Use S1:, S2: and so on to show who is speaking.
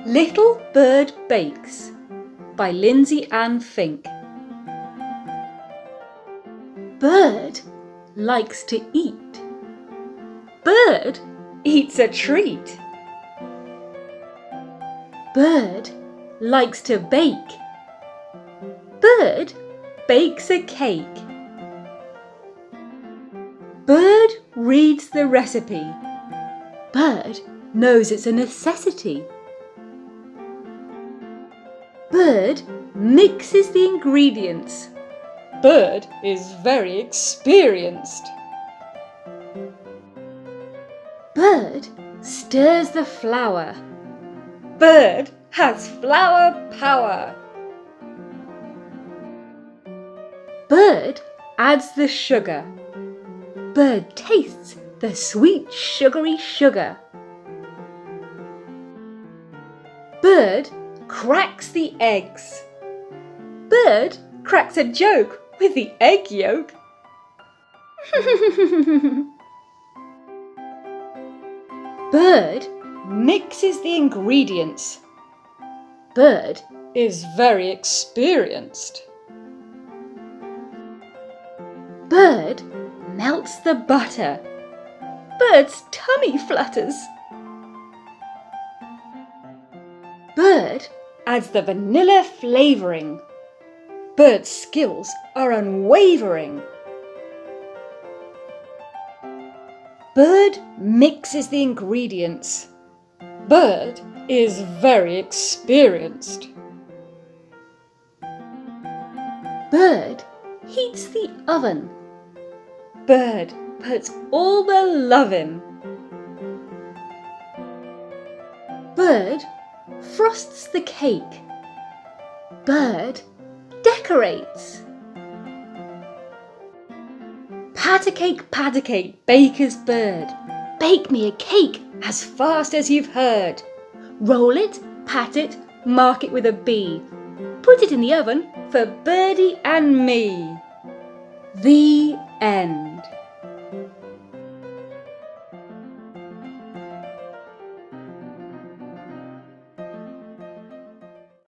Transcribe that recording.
S1: Little Bird Bakes by Lindsay Ann Fink. Bird likes to eat. Bird eats a treat. Bird likes to bake. Bird bakes a cake. Bird reads the recipe. Bird knows it's a necessity. Bird mixes the ingredients. Bird is very experienced. Bird stirs the flour. Bird has flour power. Bird adds the sugar. Bird tastes the sweet sugary sugar. Bird cracks the eggs. Bird cracks a joke with the egg yolk. Bird mixes the ingredients. Bird is very experienced. Bird melts the butter. Bird's tummy flutters. Bird adds the vanilla flavouring. Bird's skills are unwavering. Bird mixes the ingredients. Bird is very experienced. Bird heats the oven. Bird puts all the love in. Bird frosts the cake. Bird decorates. Pat a cake, baker's bird. Bake me a cake as fast as you've heard. Roll it, pat it, mark it with a B. Put it in the oven for Birdie and me. The end.